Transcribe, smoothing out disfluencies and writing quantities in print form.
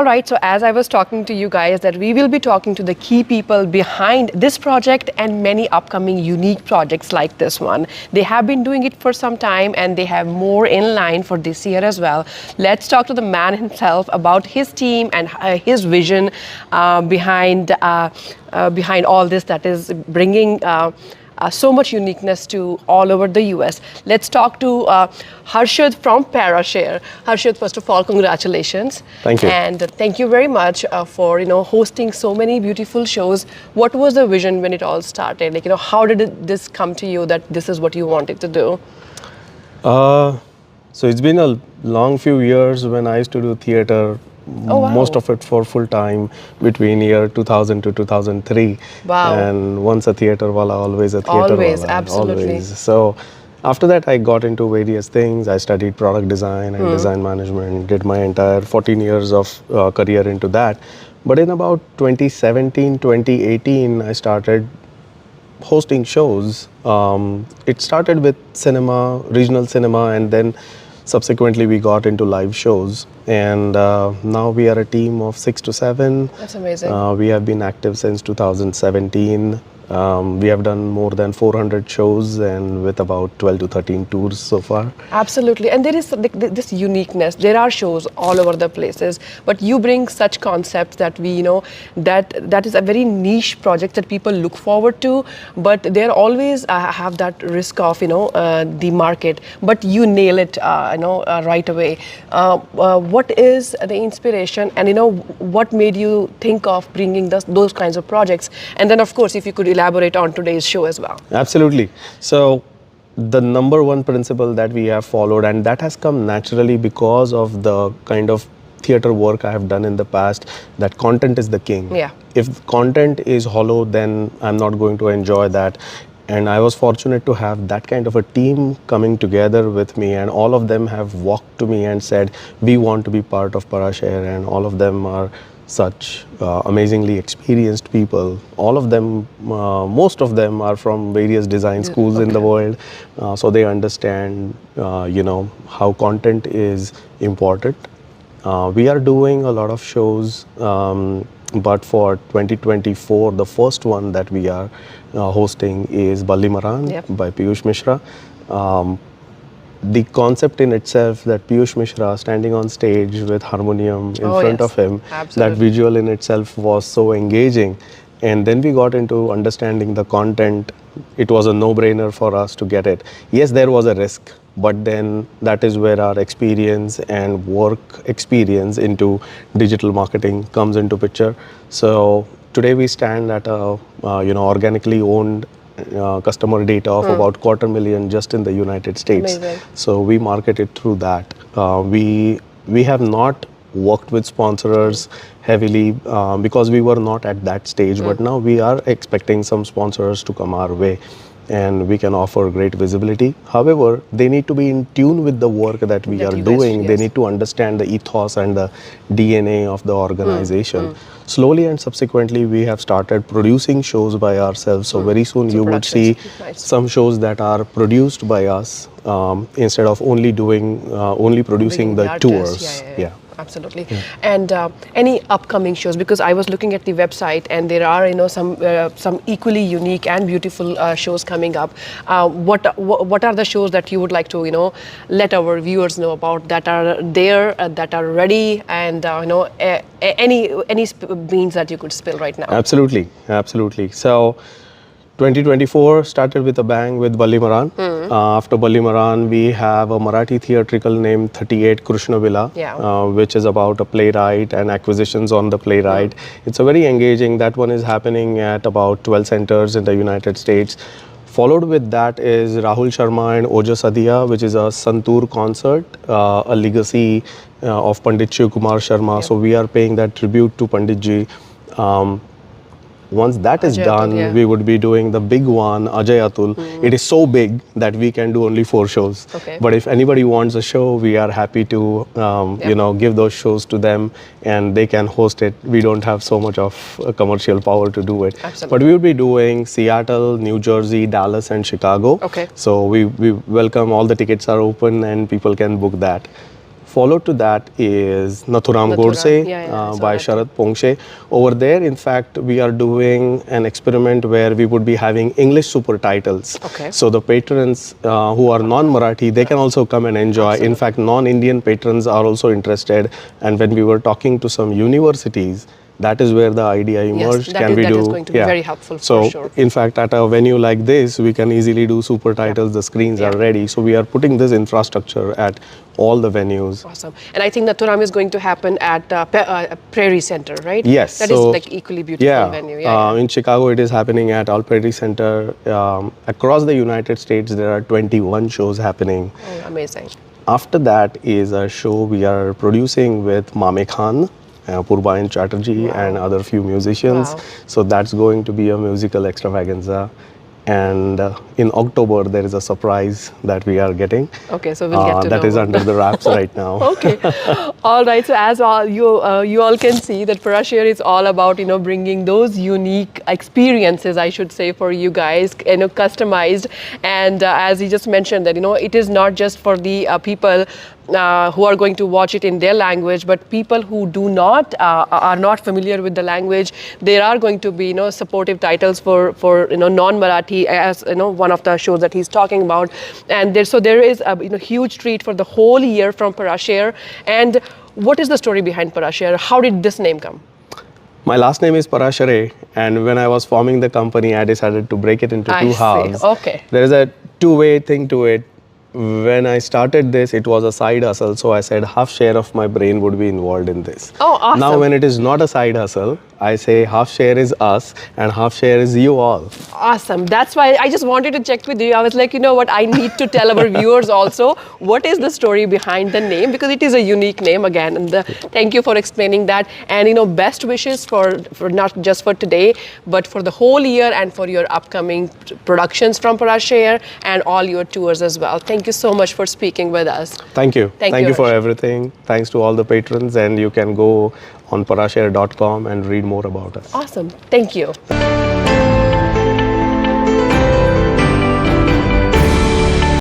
All right, so as I was talking to you guys, that we will be talking to the key people behind this project and many upcoming unique projects like this one. They have been doing it for some time and they have more in line for this year as well. Let's talk to the man himself about his team and his vision behind all this that is bringing so much uniqueness to all over the US. Let's talk to Harshad from Parashare. Harshad, first of all, congratulations. Thank you. And thank you very much for hosting so many beautiful shows. What was the vision when it all started? Like, how did this come to you that this is what you wanted to do? So it's been a long few years when I used to do theater. Oh, wow. Most of it for full time between year 2000 to 2003. Wow. And once a theater wala, always a theater Always, wala. absolutely. Always. So after that, I got into various things. I studied product design and design management, did my entire 14 years of career into that. But in about 2017, 2018, I started hosting shows. It started with cinema, regional cinema, and then subsequently we got into live shows. And now we are a team of 6 to 7. That's amazing. We have been active since 2017. We have done more than 400 shows and with about 12 to 13 tours so far. Absolutely. And there is this uniqueness. There are shows all over the places, but you bring such concepts that that is a very niche project that people look forward to, but they're always have that risk of, the market, but you nail it, right away. What is the inspiration and, what made you think of bringing those kinds of projects? And then, of course, if you could elaborate on today's show as well. Absolutely. So the number one principle that we have followed, and that has come naturally because of the kind of theater work I have done in the past, that content is the king. Yeah. If content is hollow, then I'm not going to enjoy that. And I was fortunate to have that kind of a team coming together with me, and all of them have walked to me and said, we want to be part of Parashare, and all of them are such amazingly experienced people. All of them, most of them are from various design schools in the world, so they understand, how content is important. We are doing a lot of shows, but for 2024, the first one that we are hosting is Balli Maran by Piyush Mishra. The concept in itself, that Piyush Mishra standing on stage with harmonium in front of him, that visual in itself was so engaging. And then we got into understanding the content. It was a no-brainer for us to get it. Yes, there was a risk, but then that is where our experience and work experience into digital marketing comes into picture. So today we stand at a organically owned customer data of about 250,000 just in the United States. Amazing. So we market it through that. We have not worked with sponsors heavily because we were not at that stage, but now we are expecting some sponsors to come our way, and we can offer great visibility. However, they need to be in tune with the work that we are doing. They need to understand the ethos and the DNA of the organization. Slowly and subsequently, we have started producing shows by ourselves. So very soon you would see some shows that are produced by us instead of only producing the tours. Yeah. Absolutely. And any upcoming shows, because I was looking at the website and there are some equally unique and beautiful shows coming up. What are the shows that you would like to let our viewers know about, that are there, that are ready, and any beans that you could spill right now? Absolutely. So 2024 started with a bang with Balli Maran. After Balli Maran, we have a Marathi theatrical named 38 Krishna Villa, which is about a playwright and acquisitions on the playwright. It's a very engaging. That one is happening at about 12 centers in the United States. Followed with that is Rahul Sharma and Ojas Adiya, which is a Santoor concert, a legacy of Pandit Shiv Kumar Sharma. So we are paying that tribute to Pandit Ji. Once that is done, we would be doing the big one, Ajay Atul. It is so big that we can do only 4 shows. But if anybody wants a show, we are happy to, give those shows to them and they can host it. We don't have so much of commercial power to do it. But we will be doing Seattle, New Jersey, Dallas, and Chicago. So we welcome, all the tickets are open and people can book that. Followed to that is Nathuram Godse I saw by that. Sharad Pongshe. Over there, in fact, we are doing an experiment where we would be having English super titles. Okay. So the patrons who are non-Marathi, they can also come and enjoy. In fact, non-Indian patrons are also interested. And when we were talking to some universities, that is where the idea emerged. that is going to be very helpful for So, sure. in fact, at a venue like this, we can easily do super titles. The screens are ready. So we are putting this infrastructure at all the venues. Awesome. And I think Nathuram is going to happen at Prairie Center, right? Yes. That is like equally beautiful venue. In Chicago, it is happening at All Prairie Center. Across the United States, there are 21 shows happening. Oh, amazing. After that is a show we are producing with Mame Khan, Purbain Chatterjee, and other few musicians. Wow. So that's going to be a musical extravaganza. And in October, there is a surprise that we are getting. Okay, so we'll get to that know. is under the wraps right now. Okay, all right. So as all you all can see, that Parashare is all about bringing those unique experiences, I should say, for you guys, customized. And as he just mentioned that it is not just for the people who are going to watch it in their language, but people who do not are not familiar with the language, there are going to be supportive titles for non-Marathi, as one of the shows that he's talking about. And there is a huge treat for the whole year from Parashare. And what is the story behind Parashare? How did this name come? My last name is Parashare, and when I was forming the company, I decided to break it into two halves. Okay. There is a two-way thing to it. When I started this, it was a side hustle, so I said half share of my brain would be involved in this. Oh, awesome. Now when it is not a side hustle, I say half share is us and half share is you all. Awesome. That's why I just wanted to check with you. I was like, what, I need to tell our viewers also, what is the story behind the name? Because it is a unique name again. And thank you for explaining that. And best wishes for not just for today, but for the whole year and for your upcoming productions from Parashare and all your tours as well. Thank you so much for speaking with us. Thank you. Thank you for Harshad. everything. Thanks to all the patrons, and you can go on parashare.com and read more about us. Awesome. Thank you.